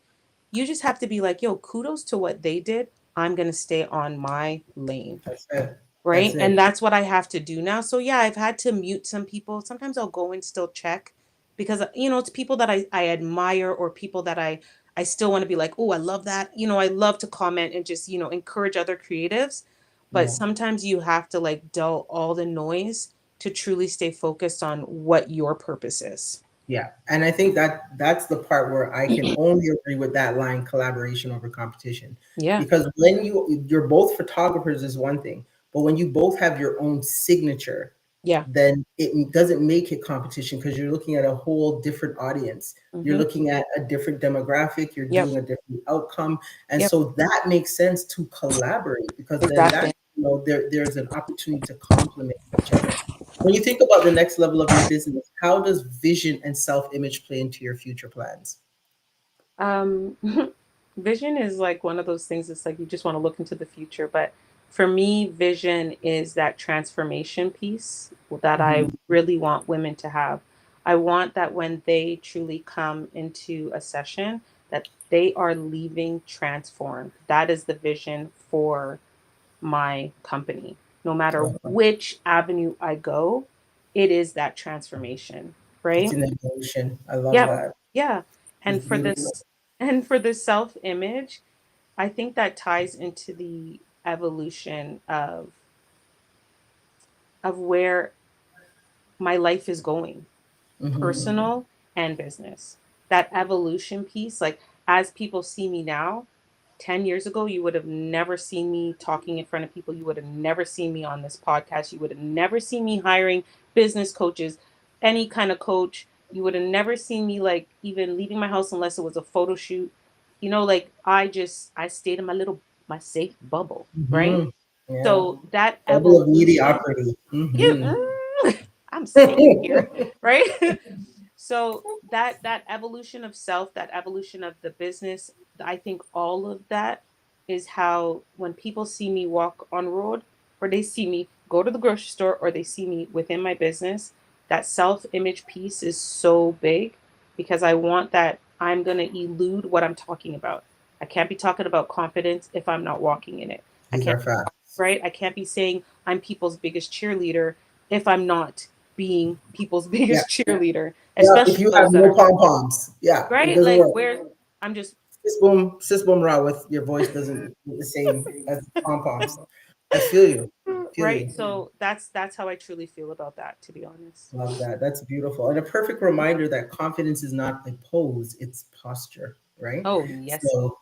you just have to be like, yo, kudos to what they did. I'm going to stay on my lane, That's it. That's right? And it. that's what I have to do now. So yeah, I've had to mute some people. Sometimes I'll go and still check because it's people that I admire or people that I still want to be like, oh, I love that. I love to comment and just, encourage other creatives. But Yeah. sometimes you have to like dull all the noise to truly stay focused on what your purpose is. Yeah, and I think that's the part where I can only agree with that line: collaboration over competition. Yeah. Because when you're both photographers is one thing, but when you both have your own signature, Yeah. then it doesn't make it competition because you're looking at a whole different audience. You're Mm-hmm. looking at a different demographic. You're Yep. doing a different outcome, and Yep. so that makes sense to collaborate because then Exactly. that there's an opportunity to complement each other. When you think about the next level of your business, how does vision and self-image play into your future plans? Um, vision is like one of those things. It's like you just want to look into the future. But for me, vision is that transformation piece that I Mhm. really want women to have. I want that when they truly come into a session, that they are leaving transformed. That is the vision for my company. No matter Well, which avenue I go, it is that transformation, it's right? an evolution. I love Yeah, that. yeah. It's And for beautiful. this and for the self-image, I think that ties into the evolution of where my life is going, Hmm. personal and business. That evolution piece, like as people see me now, 10 years ago, you would have never seen me talking in front of people. You would have never seen me on this podcast. You would have never seen me hiring business coaches, any kind of coach. You would have never seen me like even leaving my house unless it was a photo shoot. Like I stayed in my safe bubble, right? Hmm. Yeah. So that Bubble of evolution, mediocrity. yeah, Hmm. I'm safe here, right? So that evolution of self, that evolution of the business, I think all of that is how when people see me walk on road, or they see me go to the grocery store, or they see me within my business, that self-image piece is so big because I want that I'm going to elude what I'm talking about. I can't be talking about confidence if I'm not walking in it. I These can't, are facts. right? I can't be saying I'm people's biggest cheerleader if I'm not being people's Yeah. biggest cheerleader, Yeah. If especially you have those that no are pom poms, yeah, it right. doesn't Like work. where I'm just Sis boom raw with your voice doesn't the same as pom poms. I feel you. Feel right. you. So that's how I truly feel about that, to be honest. Love that. That's beautiful. And a perfect reminder that confidence is not a pose, it's posture, right? Oh yes, So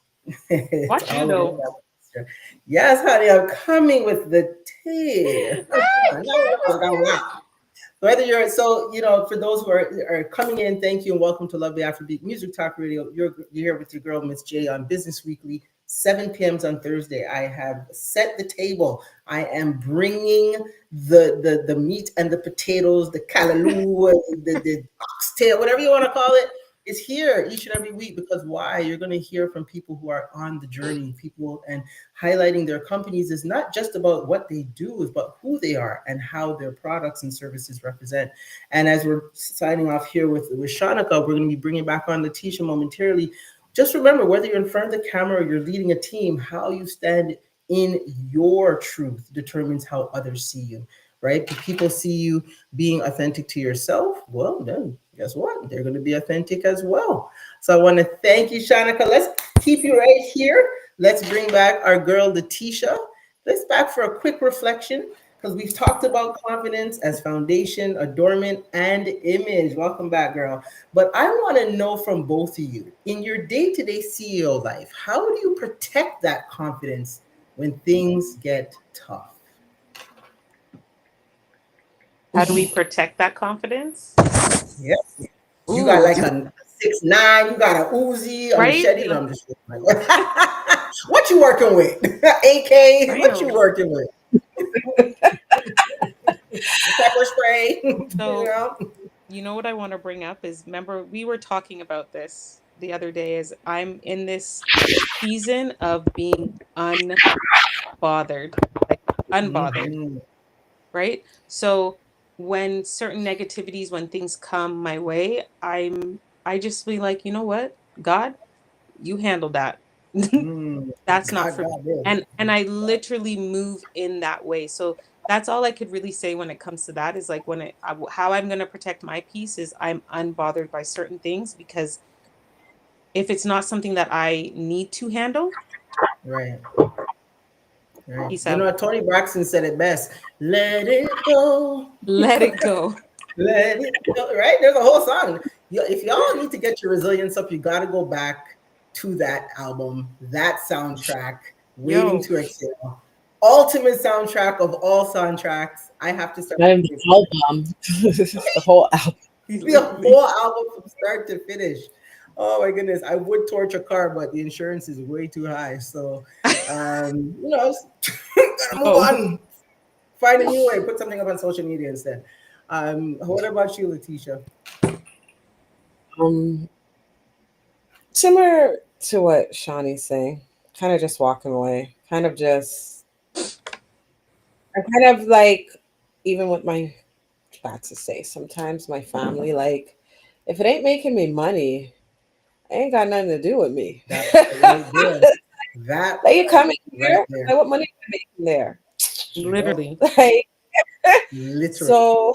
it's watch you all about though. that posture. Yes, honey, I'm coming with the tea. I know what was going on. Whether you're for those who are coming in, thank you and welcome to Lovely Afrobeat Music Talk Radio. You're here with your girl Miss J on Business Weekly, 7 p.m. on Thursday. I have set the table. I am bringing the meat and the potatoes, the callaloo, the oxtail, whatever you want to call it, is here each and every week because why? You're going to hear from people who are on the journey, people and highlighting their companies is not just about what they do, it's about who they are and how their products and services represent. And as we're signing off here with Shanika, we're going to be bringing back on Letitia momentarily. Just remember, whether you're in front of the camera or you're leading a team, how you stand in your truth determines how others see you, right? If people see you being authentic to yourself, well, then guess what? They're going to be authentic as well. So I want to thank you, Shanika. Let's keep you right here. Let's bring back our girl, Letitia. Let's back for a quick reflection because we've talked about confidence as foundation, adornment, and image. Welcome back, girl. But I want to know from both of you in your day to day CEO life, how do you protect that confidence when things get tough? How do we protect that confidence? Yeah. You got Ooh, like a 6'9", you got a Uzi, a right, machete. No, I'm just like, what you working with? AK, what you right. working with? Pepper spray, So what I want to bring up is, remember we were talking about this the other day. Is I'm in this season of being unbothered, like unbothered, Mhm. right? So when certain negativities, when things come my way, I just be like, you know what, God, you handle that. Mm. That's not God, for me. God, did. And I literally move in that way. So that's all I could really say when it comes to that is like how I'm going to protect my peace is I'm unbothered by certain things because if it's not something that I need to handle, Right, right. peace You out. know, Tony Braxton said it best. Let it go. Let it go. Let it go. Right? There's a whole song. If y'all need to get your resilience up, you got to go back to that album, that soundtrack, Waiting Yo, to Exhale. Ultimate soundtrack of all soundtracks. I have to start And with the album, the whole album. the whole album from start to finish. Oh my goodness. I would torch a car, but the insurance is way too high. So, gotta move yo. on. Find a new way. Put something up on social media instead. What about you, Letitia? Um, Similar to what Shawnee's saying, kind of just walking away, kind of just, I kind of like, even with my, bad to say, sometimes my family, like, if it ain't making me money, it ain't got nothing to do with me. That right there. That Like, you coming right here, there. like, what money are you making there? Yep. Literally. Like, Literally. so,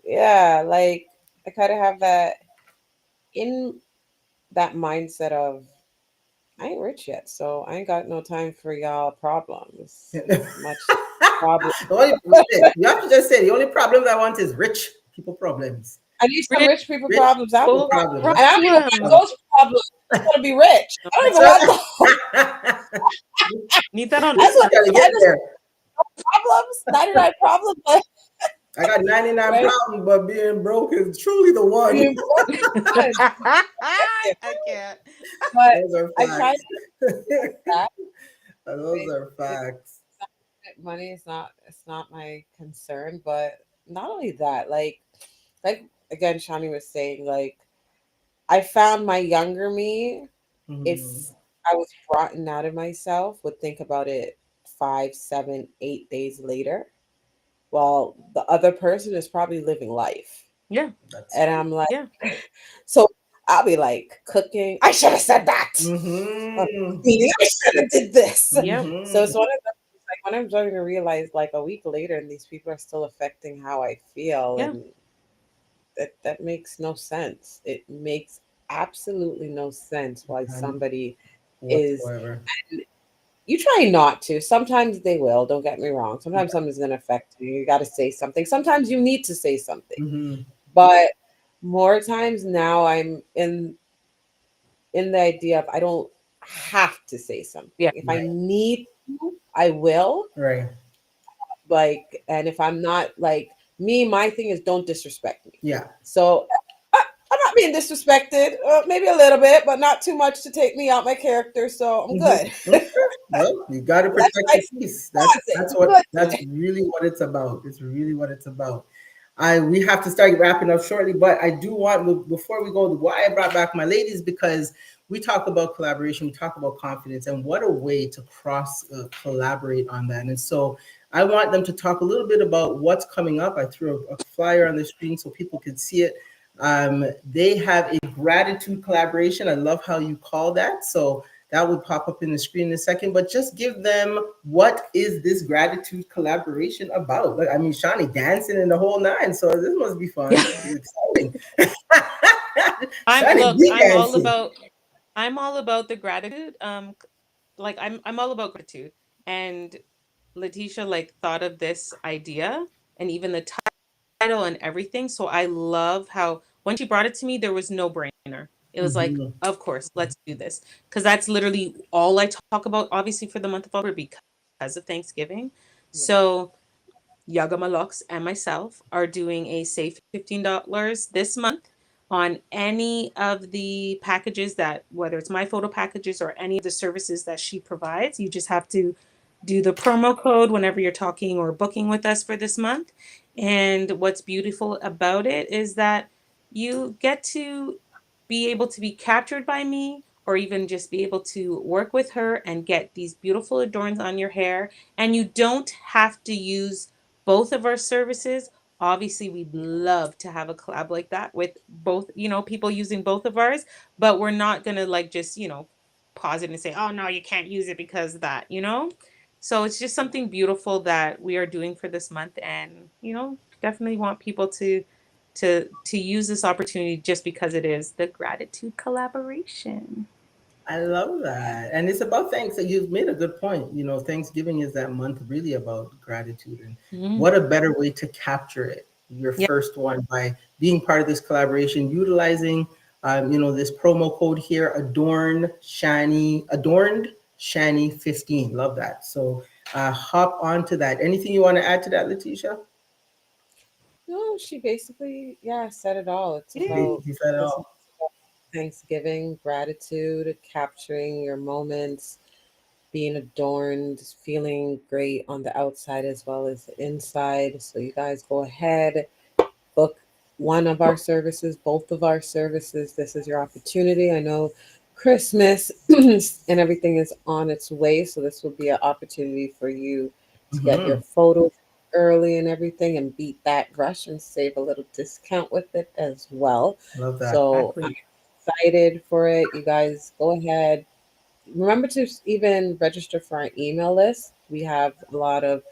yeah, like, I kind of have that in that mindset of, I ain't rich yet, so I ain't got no time for y'all problems. Much problem. The only you have to just say the only problem I want is rich people problems. I need some Rich rich people Rich problems out people there. folk problems. And I don't even problem. want those problems. I just want to be rich. I don't even So, want those. Need that on We I was just like, gotta Instagram. get and there. problems, 99 problems, but I got 99 right, problems, but being broke is truly the one. being broke is one. Get there. I can't. But Those are I try facts. to like that. Those Right? are facts. Money is not, it's not my concern, but not only that, like again, Shani was saying, like I found my younger me, if Mhm. I was rotten out of myself, would think about it 5, 7, 8 days later. While the other person is probably living life. Yeah, That's And true. I'm like, yeah, so I'll be like cooking. I should have said that. Mm-hmm. Cleaning, I should have did this. yep, So Mm-hmm. it's one of the, like when I'm starting to realize like a week later and these people are still affecting how I feel, yeah, and that makes no sense. It makes absolutely no sense why And somebody is, whatsoever. you try not to. Sometimes they will, don't get me wrong. Sometimes something's gonna affect you. You gotta say something. Sometimes you need to say something. Mm-hmm. But more times now I'm in the idea of I don't have to say something. yeah. If I Right. need to, I will. Right. Like, and if I'm not, like me, my thing is don't disrespect me. Yeah. So I'm not being disrespected, maybe a little bit, but not too much to take me out my character. So I'm Mm-hmm. good. Okay. Well, you got to Let's protect your like peace. pause it. That's I'm what good that's today. really what it's about. It's really what it's about. I We have to start wrapping up shortly, but I do want, before we go, why I brought back my ladies, because we talk about collaboration, we talk about confidence, and what a way to cross collaborate on that. And so I want them to talk a little bit about what's coming up. I threw a flyer on the screen so people could see it. They have a gratitude collaboration. I love how you call that. So that would pop up in the screen in a second, but just give them, what is this gratitude collaboration about? Like, I mean, Shawnee dancing in the whole nine, so this must be fun. It's exciting. I'm Shawnee look. be dancing. I'm all about the gratitude. Like I'm all about gratitude. And Letitia like thought of this idea and even the title and everything. So I love how when she brought it to me, there was no brainer. It was like, Mhm. of course, let's do this. Because that's literally all I talk about, obviously, for the month of October because of Thanksgiving. Yeah. So Yaga Malux and myself are doing a save $15 this month on any of the packages that, whether it's my photo packages or any of the services that she provides. You just have to do the promo code whenever you're talking or booking with us for this month. And what's beautiful about it is that you get to be able to be captured by me or even just be able to work with her and get these beautiful adorns on your hair. And you don't have to use both of our services. Obviously, we'd love to have a collab like that with both, people using both of ours, but we're not going to like just, pause it and say, oh, no, you can't use it because of that. So it's just something beautiful that we are doing for this month. And, definitely want people to use this opportunity just because it is the gratitude collaboration. I love that. And it's about thanks. You've made a good point. Thanksgiving is that month really about gratitude. And Mm. what a better way to capture it, your Yeah. first one, by being part of this collaboration, utilizing, this promo code here, adorned shiny 15. Love that. So hop onto that. Anything you want to add to that, Letitia? No, she basically, yeah, said it all. It's Yay. about He said it this all. month's about Thanksgiving, gratitude, capturing your moments, being adorned, feeling great on the outside as well as the inside. So you guys go ahead, book one of our services, both of our services. This is your opportunity. I know Christmas and everything is on its way, so this will be an opportunity for you to get your Hmm. photos early and everything and beat that rush and save a little discount with it as well. Love that. So I'm Exactly. excited for it. You guys go ahead, remember to even register for our email list. We have a lot of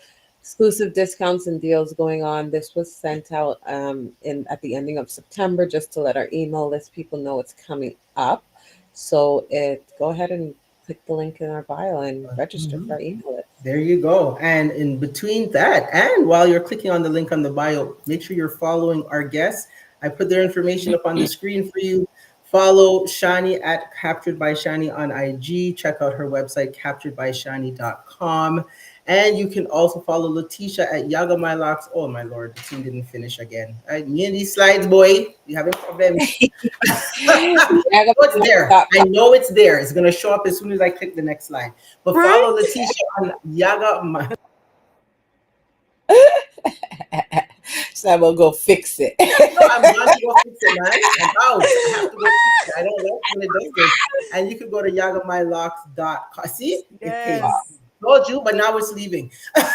exclusive discounts and deals going on. This was sent out in at the ending of September just to let our email list people know it's coming up. So it go ahead and click the link in our bio and register Mhm. for our email list. There you go. And in between that, and while you're clicking on the link on the bio, make sure you're following our guests. I put their information up on the screen for you. Follow Shani at Captured by Shani on IG. Check out her website, capturedbyshani.com. And you can also follow Letitia at Yaga My Locks. Oh my lord, the team didn't finish again. Me and these slides, boy, you having problems. Yaga Oh, it's there. dot I know it's there. It's gonna show up as soon as I click the next slide. But follow Right? Letitia on Yaga My. So I'm gonna go fix it. No, I'm going to go fix it, man. I'm out. I have to go fix it. I don't like when it does this. And you can go to yagamylocks.com. See, it came. Yes. Told you, but now it's leaving. Oh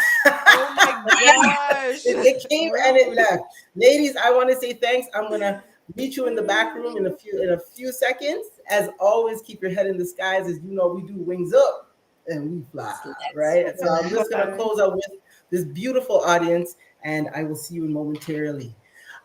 my gosh. It came and it Rude. left. Ladies, I want to say thanks. I'm gonna meet you in the back room in a few seconds. As always, keep your head in the skies. As you know, we do wings up and we fly, Let's right? So I'm just gonna Bye. close out with this beautiful audience, and I will see you momentarily.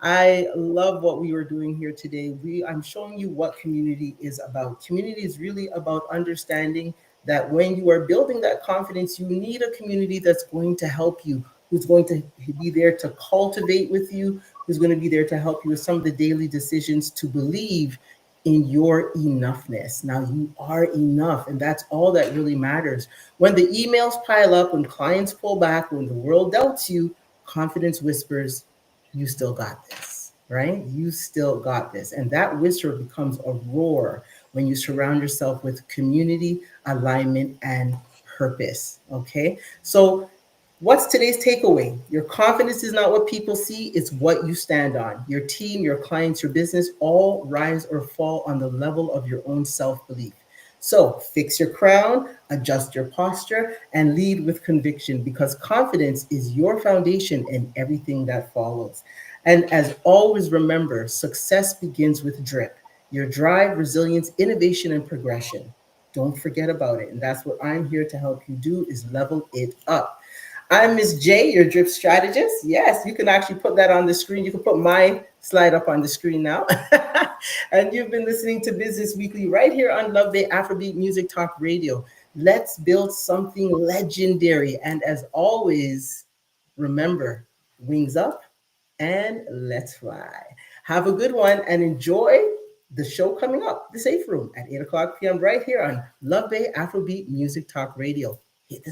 I love what we were doing here today. I'm showing you what community is about. Community is really about understanding that when you are building that confidence, you need a community that's going to help you, who's going to be there to cultivate with you, who's going to be there to help you with some of the daily decisions to believe in your enoughness. Now, you are enough, and that's all that really matters. When the emails pile up, when clients pull back, when the world doubts you, confidence whispers, you still got this, right? You still got this. And that whisper becomes a roar when you surround yourself with community, alignment, and purpose. Okay. So, what's today's takeaway? Your confidence is not what people see, it's what you stand on. Your team, your clients, your business all rise or fall on the level of your own self belief. So fix your crown, adjust your posture, and lead with conviction because confidence is your foundation and everything that follows. And as always, remember success begins with drip your drive, resilience, innovation, and progression. Don't forget about it. And that's what I'm here to help you do is level it up. I'm Miss J, your drip strategist. Yes, you can actually put that on the screen. You can put my slide up on the screen now. And you've been listening to Business Weekly right here on Love Day Afrobeat Music Talk Radio. Let's build something legendary. And as always, remember wings up and let's fly. Have a good one and enjoy the show coming up, The Safe Room, at 8 o'clock p.m. right here on Love Day Afrobeat Music Talk Radio. Hit the